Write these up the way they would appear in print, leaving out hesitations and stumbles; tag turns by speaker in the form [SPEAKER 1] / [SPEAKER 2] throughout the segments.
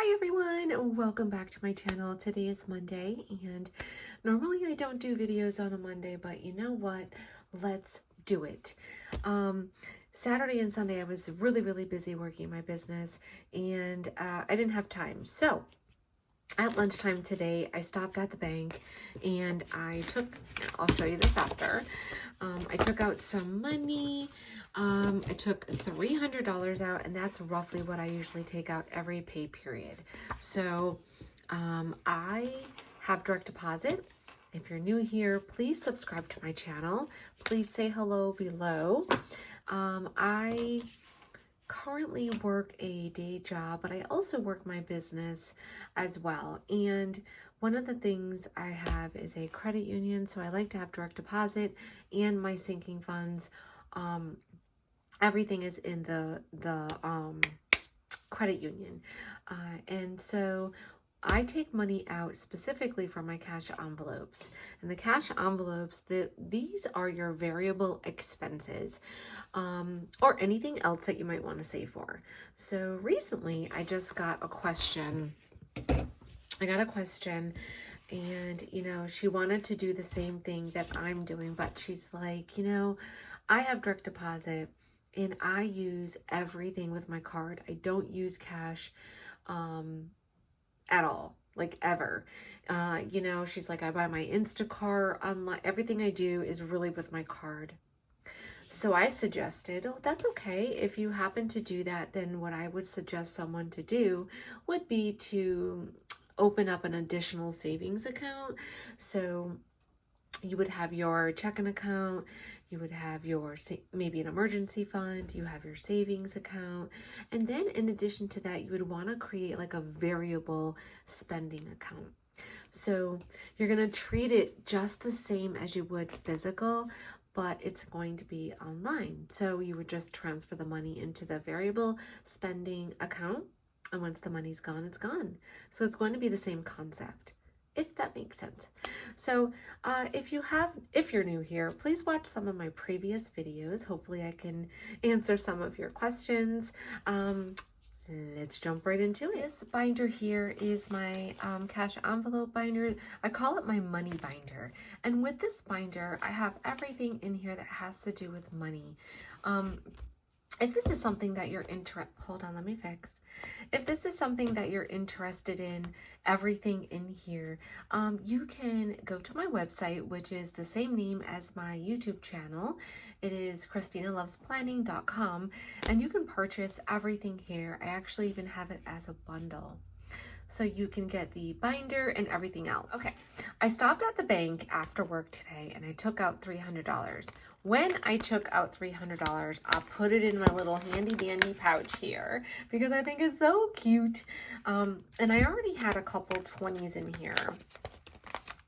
[SPEAKER 1] Hi everyone, welcome back to my channel. Today is Monday and normally I don't do videos on a Monday, but you know what? Let's do it. Saturday and Sunday I was really busy working my business and I didn't have time. So at lunchtime today, I stopped at the bank and I'll show you this after. I took out some money. I took $300 out, and that's roughly what I usually take out every pay period. So I have direct deposit. If you're new here, please subscribe to my channel. Please say hello below. I currently work a day job, but I also work my business as well. And one of the things I have is a credit union, so I like to have direct deposit and my sinking funds. Everything is in the credit union, and so I take money out specifically from my cash envelopes. And the cash envelopes, these are your variable expenses, or anything else that you might want to save for. So recently I just got a question. And she wanted to do the same thing that I'm doing, but she's like, I have direct deposit and I use everything with my card. I don't use cash at all, like ever. She's like, I buy my Instacart online. Everything I do is really with my card. So I suggested, oh, that's okay. If you happen to do that, then what I would suggest someone to do would be to open up an additional savings account. So you would have your checking account, you would have your maybe an emergency fund, you have your savings account, and then in addition to that, you would want to create like a variable spending account. So you're going to treat it just the same as you would physical, but it's going to be online. So you would just transfer the money into the variable spending account, and once the money's gone, it's gone. So it's going to be the same concept, if that makes sense. So if you're new here, please watch some of my previous videos. Hopefully I can answer some of your questions. Let's jump right into it. This binder here is my cash envelope binder. I call it my money binder. And with this binder, I have everything in here that has to do with money. If this is something that you're hold on, let me fix. If this is something that you're interested in, everything in here, you can go to my website, which is the same name as my YouTube channel. It is ChristinaLovesPlanning.com, and you can purchase everything here. I actually even have it as a bundle. So you can get the binder and everything else. Okay, I stopped at the bank after work today and I took out $300. When I took out $300, I put it in my little handy dandy pouch here because I think it's so cute. And I already had a couple 20s in here.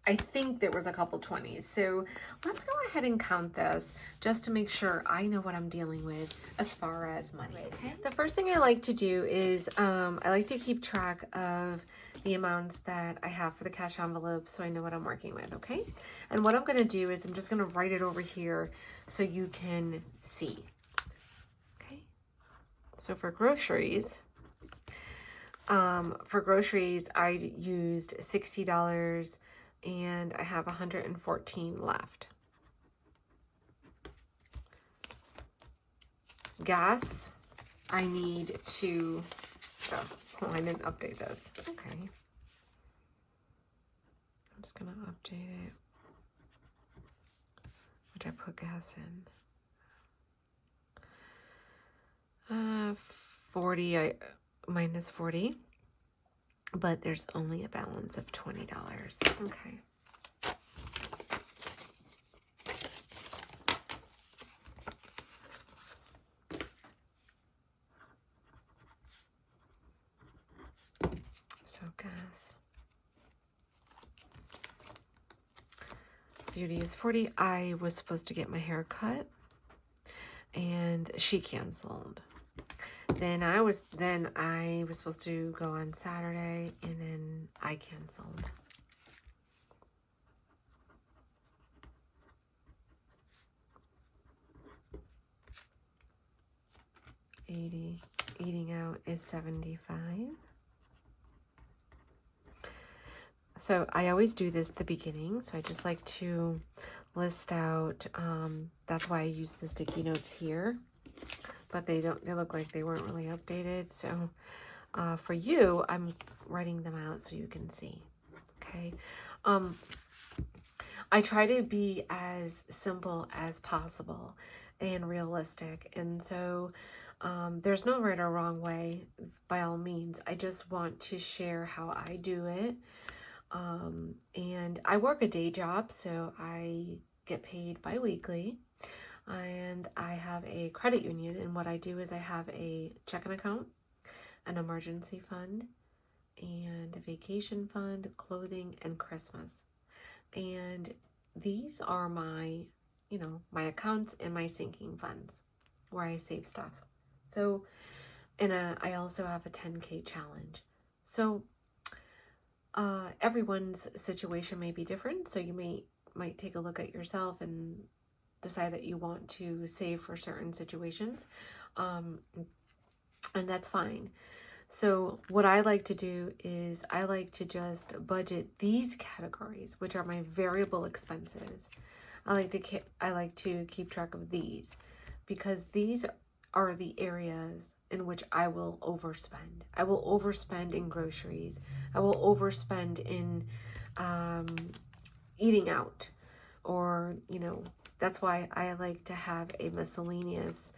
[SPEAKER 1] I think there was a couple 20s. So let's go ahead and count this just to make sure I know what I'm dealing with as far as money. Okay. The first thing I like to do is I like to keep track of the amounts that I have for the cash envelope so I know what I'm working with, okay? And what I'm going to do is I'm just going to write it over here so you can see. Okay. So for groceries, I used $60 and I have 114 left. Gas, I need to, oh, I didn't update this. Okay. I'm just gonna update it. Which I put gas in. 40, I minus 40. But there's only a balance of $20. Okay. So gas. Beauty is 40. I was supposed to get my hair cut and she canceled. Then I was supposed to go on Saturday and then I canceled. Eating out is 75. So I always do this at the beginning. So I just like to list out, that's why I use the sticky notes here, but they look like they weren't really updated. So for you, I'm writing them out so you can see. Okay. I try to be as simple as possible and realistic. And so there's no right or wrong way by all means. I just want to share how I do it. And I work a day job, so I get paid bi-weekly. And I have a credit union. And what I do is I have a checking account, an emergency fund, and a vacation fund, clothing, and Christmas. And these are my, my accounts and my sinking funds where I save stuff. So, and I also have a 10K challenge. So, everyone's situation may be different. So you might take a look at yourself and decide that you want to save for certain situations. And that's fine. So what I like to do is I like to just budget these categories, which are my variable expenses. I like to keep track of these because these are the areas in which I will overspend. I will overspend in groceries. I will overspend in eating out, or that's why I like to have a miscellaneous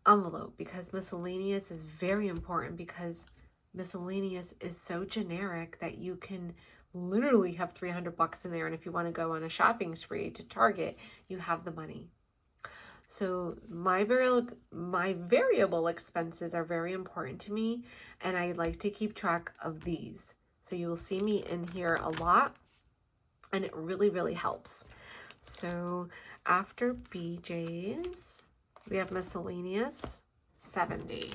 [SPEAKER 1] envelope, because miscellaneous is very important, because miscellaneous is so generic that you can literally have $300 in there, and if you want to go on a shopping spree to Target, you have the money. So my variable expenses are very important to me, and I like to keep track of these. So you will see me in here a lot, and it really, really helps. So after BJ's, we have miscellaneous, 70.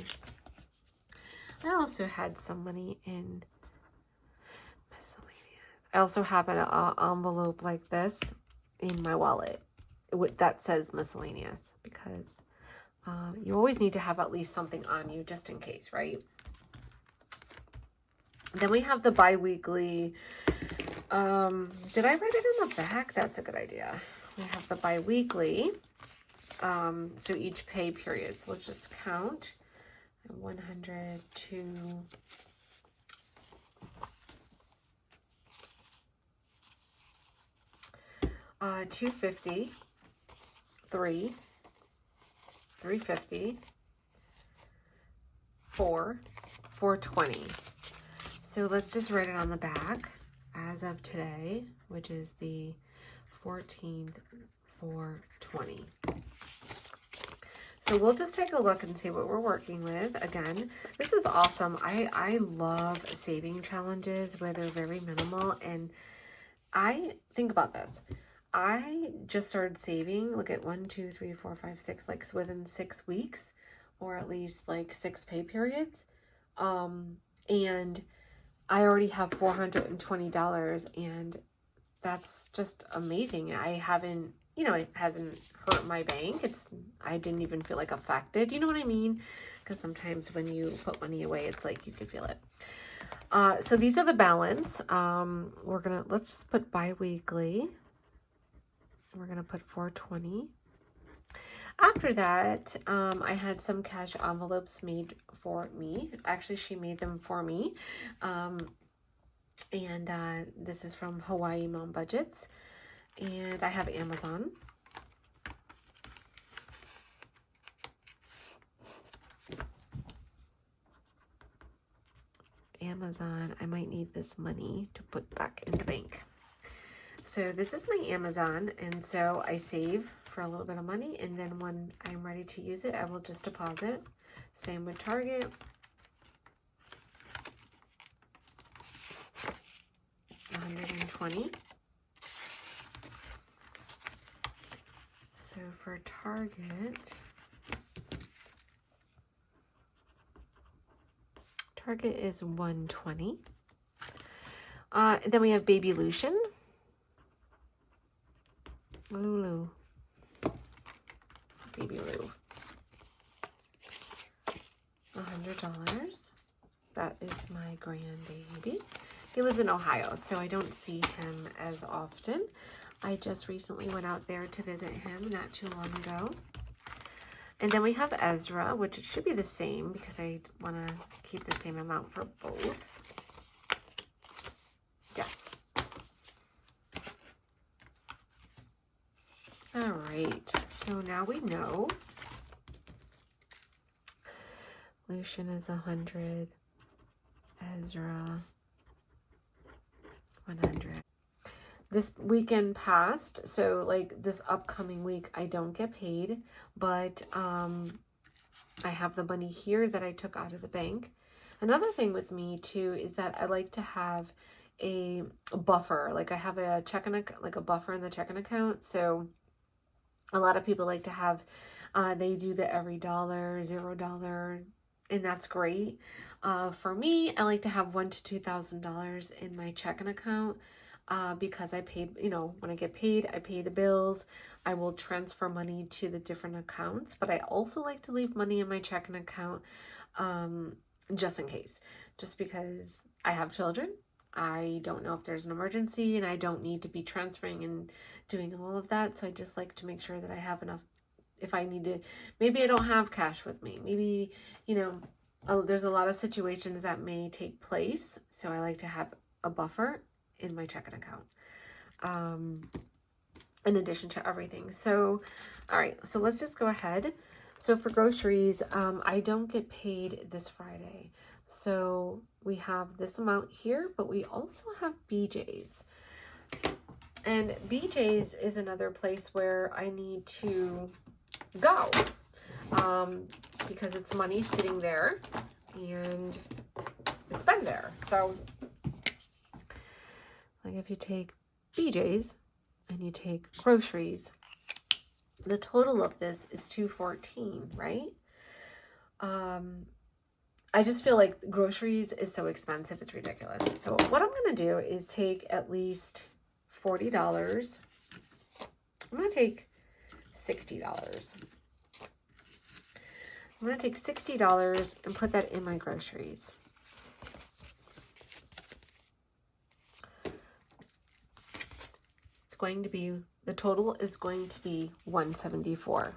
[SPEAKER 1] I also had some money in miscellaneous. I also have an envelope like this in my wallet that says miscellaneous, because you always need to have at least something on you just in case, right? Then we have the bi-weekly. Did I write it on the back? That's a good idea. We have the bi-weekly. So each pay period. So let's just count. 100, 2, 250, 3, 350, 4, 420. So let's just write it on the back as of today, which is the 14th, 420. So we'll just take a look and see what we're working with. Again, this is awesome. I love saving challenges where they're very minimal. And I think about this. I just started saving, look at 1, 2, 3, 4, 5, 6, like within 6 weeks, or at least like 6 pay periods. And I already have $420, and that's just amazing. I haven't, it hasn't hurt my bank. I didn't even feel like affected. You know what I mean? Because sometimes when you put money away, it's like you can feel it. So these are the balance. Let's just put bi-weekly. We're going to put 420. After that, I had some cash envelopes made for me. Actually, she made them for me. And this is from Hawaii Mom Budgets. And I have Amazon. I might need this money to put back in the bank. So this is my Amazon, and so I save for a little bit of money, and then when I'm ready to use it, I will just deposit. Same with Target. $120. So for Target is $120. Then we have Baby Lucian. Lulu. Baby Lou. $100. That is my grandbaby. He lives in Ohio, so I don't see him as often. I just recently went out there to visit him not too long ago. And then we have Ezra, which it should be the same because I want to keep the same amount for both. Yes. All right, so now we know. Lucian is 100. Ezra, 100. This weekend passed, so like this upcoming week I don't get paid, but I have the money here that I took out of the bank. Another thing with me too is that I like to have a buffer. Like I have a checking account, like a buffer in the checking account. So a lot of people like to have, they do the every dollar, $0, and that's great. For me, I like to have $1,000 to $2,000 in my checking account. Because I pay, you know, when I get paid, I pay the bills. I will transfer money to the different accounts, but I also like to leave money in my checking account just in case, just because I have children. I don't know if there's an emergency and I don't need to be transferring and doing all of that. So I just like to make sure that I have enough if I need to. Maybe I don't have cash with me. Maybe, you know, there's a lot of situations that may take place. So I like to have a buffer in my checking account, in addition to everything. So, all right, so let's just go ahead. So for groceries, I don't get paid this Friday. So we have this amount here, but we also have BJ's. And BJ's is another place where I need to go, because it's money sitting there and it's been there. So like if you take BJ's and you take groceries, the total of this is $214, right? I just feel like groceries is so expensive, it's ridiculous. So what I'm gonna do is take at least $40. I'm gonna take $60. I'm gonna take $60 and put that in my groceries. Going to be, the total is going to be $174.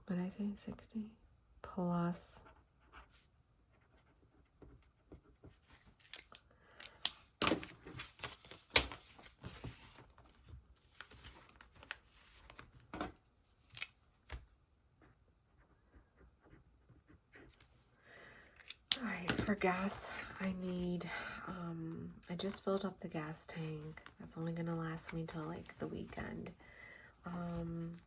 [SPEAKER 1] What did I say? 60 plus all right, for gas, I need, I just filled up the gas tank. That's only gonna last me till like the weekend. Then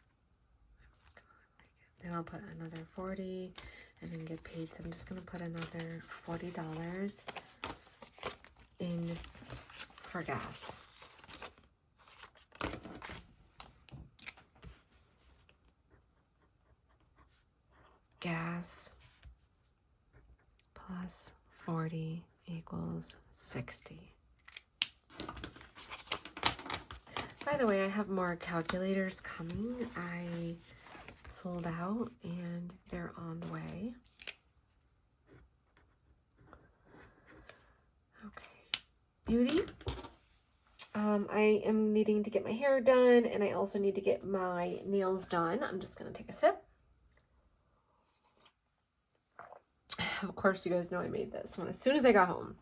[SPEAKER 1] I'll put another 40 and then get paid. So I'm just gonna put another $40 in for gas. Gas plus 40 equals 60. By the way, I have more calculators coming. I sold out and they're on the way. Okay. Beauty. I am needing to get my hair done and I also need to get my nails done. I'm just going to take a sip. Of course, you guys know I made this one as soon as I got home.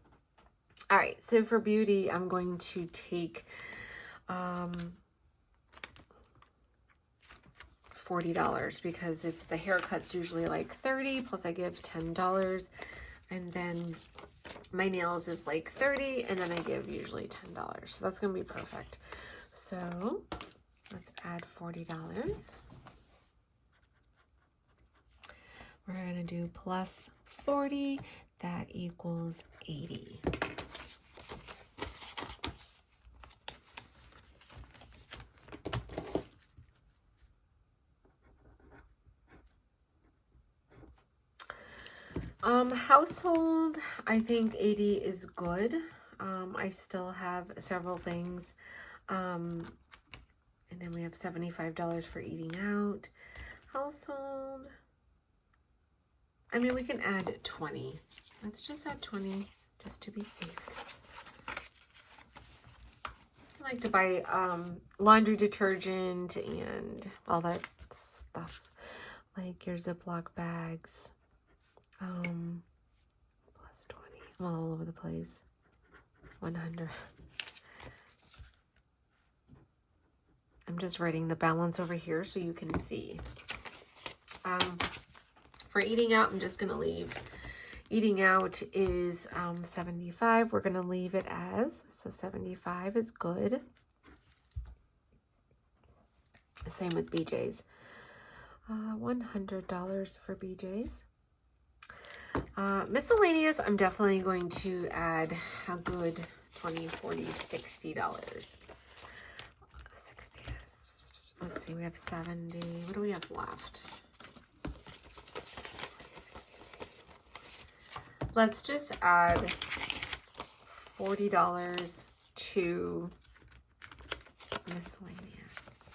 [SPEAKER 1] All right, so for beauty, I'm going to take $40 because it's the haircut's usually like $30 plus I give $10, and then my nails is like $30 and then I give usually $10. So that's gonna be perfect. So let's add $40. We're gonna do plus 40, that equals 80. Household, I think 80 is good. I still have several things. And then we have $75 for eating out. Household, I mean, we can add 20. Let's just add 20 just to be safe. I like to buy laundry detergent and all that stuff, like your Ziploc bags. Plus 20. I'm all over the place. 100. I'm just writing the balance over here so you can see. For eating out, I'm just going to leave. Eating out is 75. We're going to leave it as, so 75 is good. Same with BJ's. $100 for BJ's. Miscellaneous, I'm definitely going to add a good $20, $40, $60. 60. Let's see, we have 70. What do we have left? Let's just add $40 to miscellaneous.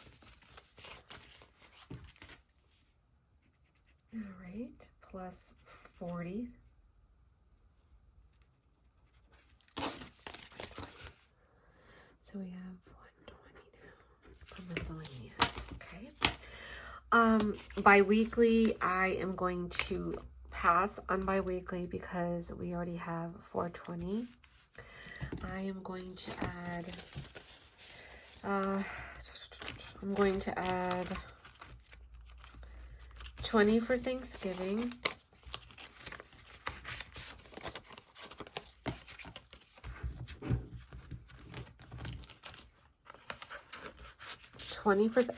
[SPEAKER 1] All right, plus 40. So we have 120 now for miscellaneous. Okay. Biweekly, I am going to pass on biweekly because we already have 420. I am going to add I'm going to add 20 for Thanksgiving.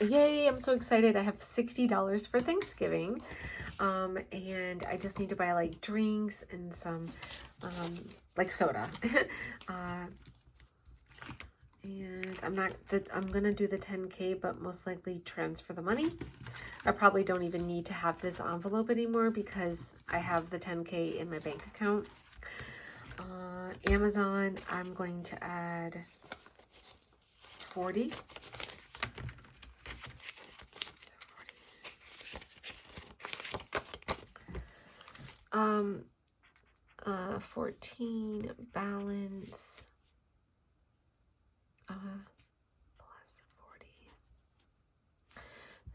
[SPEAKER 1] Yay, I'm so excited. I have $60 for Thanksgiving. And I just need to buy like drinks and some like soda. And I'm gonna do the 10K, but most likely transfer the money. I probably don't even need to have this envelope anymore because I have the 10K in my bank account. Amazon, I'm going to add 40. 14 balance, plus 40.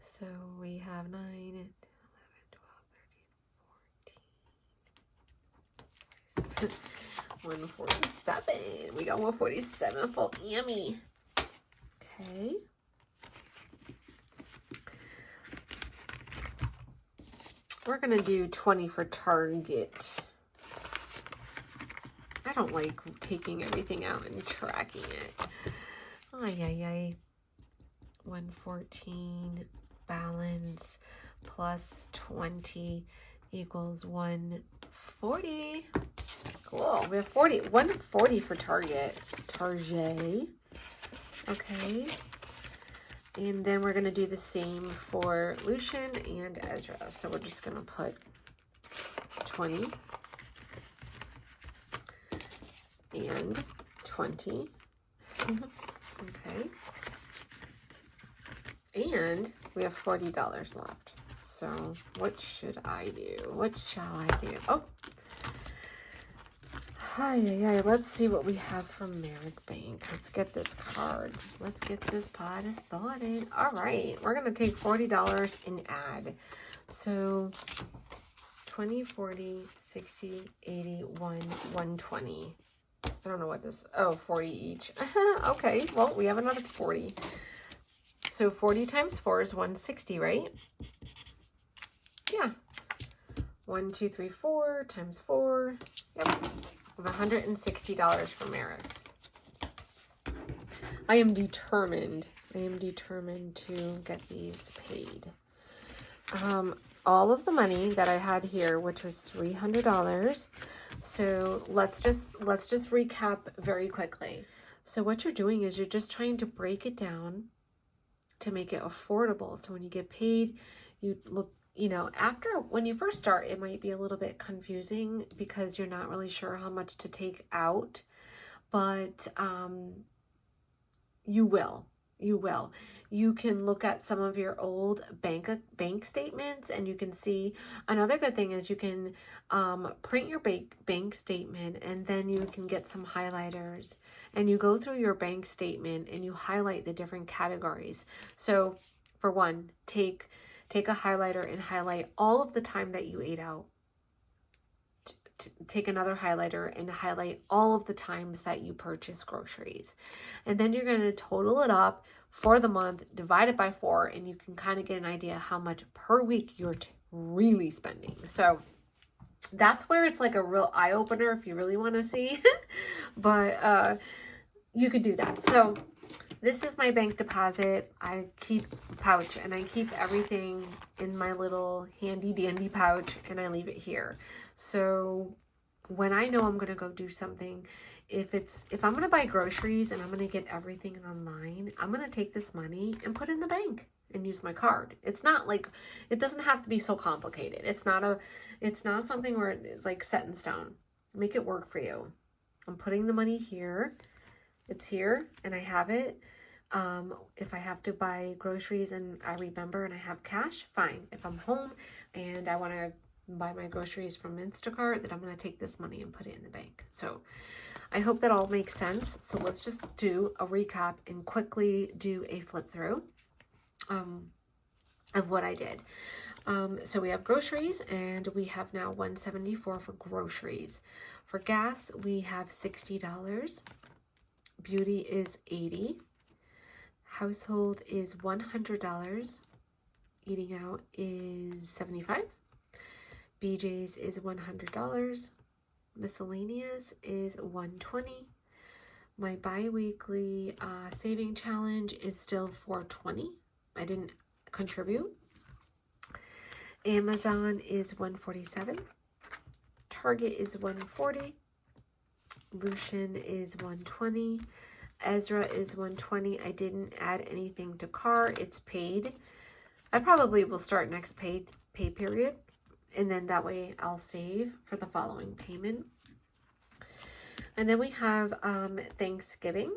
[SPEAKER 1] So we have 9, 10, 11, 12, 13, 14. 147. We got 147 for Amy. Okay. We're going to do 20 for Target. I don't like taking everything out and tracking it. Ay, ay, ay. 114 balance plus 20 equals 140. Cool. We have 140 for Target. Okay. And then we're going to do the same for Lucian and Ezra. So we're just going to put 20 and 20. Okay. And we have $40 left. So what should I do? What shall I do? Oh. Hi. Let's see what we have from Merrick Bank. Let's get this card. Let's get this pot started. All right. We're going to take $40 and add. So 20, 40, 60, 80, 120. I don't know what this, 40 each. Okay, well, we have another 40. So 40 times 4 is 160, right? Yeah. 1, 2, 3, 4 times 4. Yep. We have $160 from Merrick. I am determined to get these paid. All of the money that I had here, which was $300. So let's just recap very quickly. So what you're doing is you're just trying to break it down to make it affordable. So when you get paid, you look, when you first start, it might be a little bit confusing because you're not really sure how much to take out, but you will. You will. You can look at some of your old bank statements, and you can see. Another good thing is you can print your bank statement, and then you can get some highlighters, and you go through your bank statement and you highlight the different categories. So for one, take a highlighter and highlight all of the time that you ate out. Take another highlighter and highlight all of the times that you purchase groceries. And then you're going to total it up for the month, divide it by 4, and you can kind of get an idea how much per week you're really spending. So that's where it's like a real eye-opener if you really want to see. But you could do that. So this is my bank deposit. I keep a pouch, and I keep everything in my little handy dandy pouch, and I leave it here. So when I know I'm going to go do something, if I'm going to buy groceries and I'm going to get everything online, I'm going to take this money and put it in the bank and use my card. It's not like, it doesn't have to be so complicated. It's not something where it's like set in stone. Make it work for you. I'm putting the money here. It's here and I have it. If I have to buy groceries and I remember and I have cash, fine. If I'm home and I want to buy my groceries from Instacart, then I'm going to take this money and put it in the bank. So I hope that all makes sense. So let's just do a recap and quickly do a flip through of what I did. So we have groceries, and we have now $174 for groceries. For gas, we have $60. Beauty is $80. Household is $100. Eating out is $75. BJ's is $100. Miscellaneous is $120. My bi-weekly saving challenge is still $420. I didn't contribute. Amazon is $147. Target is $140. Lucian is $120. Ezra is $120. I didn't add anything to car. It's paid. I probably will start next pay period, and then that way I'll save for the following payment. And then we have Thanksgiving.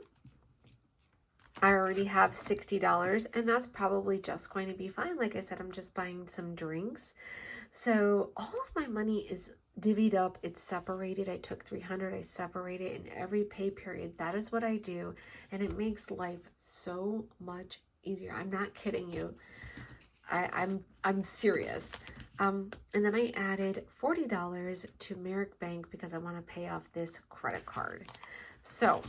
[SPEAKER 1] I already have $60, and that's probably just going to be fine. Like I said, I'm just buying some drinks. So all of my money is divvied up. It's separated. I took $300. I separated in every pay period. That is what I do, and it makes life so much easier. I'm not kidding you. I'm serious. And then I added $40 to Merrick Bank because I want to pay off this credit card. So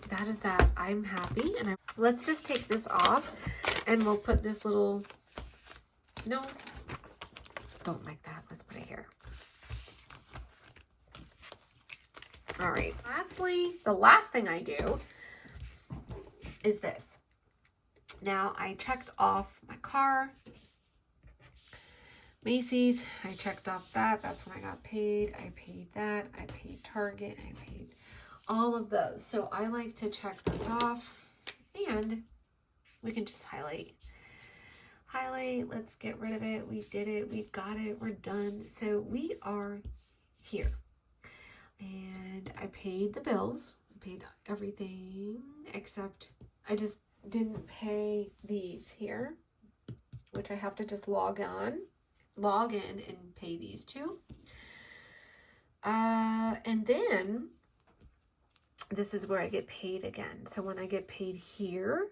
[SPEAKER 1] that is that. I'm happy, and let's just take this off, and we'll put this little. No, don't like that. Let's put it here. All right. Lastly, the last thing I do is this. Now I checked off my car. Macy's, I checked off that. That's when I got paid. I paid that. I paid Target. I paid all of those. So I like to check those off, and we can just highlight. Highlight, let's get rid of it. We did it. We got it. We're done. So we are here. And I paid the bills. I paid everything except I just didn't pay these here, which I have to just log in and pay these two. And then this is where I get paid again. So when I get paid here,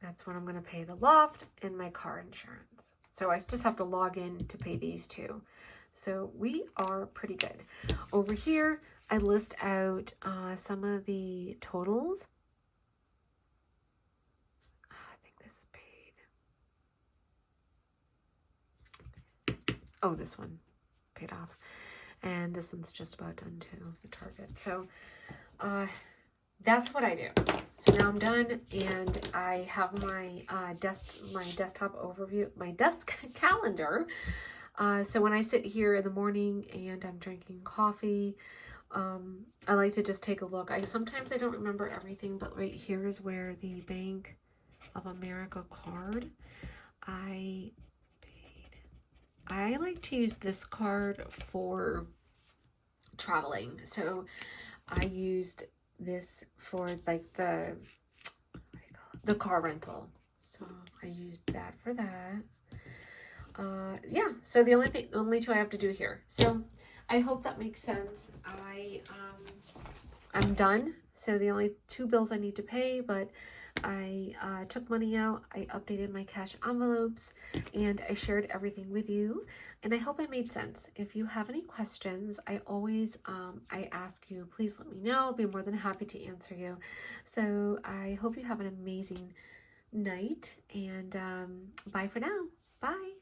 [SPEAKER 1] that's when I'm going to pay the loft and my car insurance. So I just have to log in to pay these two. So we are pretty good. Over here, I list out some of the totals. I think this is paid. Oh, this one paid off. And this one's just about done too, the Target. So that's what I do. So now I'm done, and I have my desktop overview, my desk calendar. So when I sit here in the morning and I'm drinking coffee, I like to just take a look. Sometimes I don't remember everything, but right here is where the Bank of America card I paid. I like to use this card for traveling. So I used this for like the the car rental. So I used that for that. Yeah, so the only two I have to do here. So I hope that makes sense. I'm done. So the only 2 bills I need to pay, but I took money out, I updated my cash envelopes, and I shared everything with you. And I hope I made sense. If you have any questions, I always I ask you, please let me know. I'll be more than happy to answer you. So I hope you have an amazing night, and bye for now. Bye.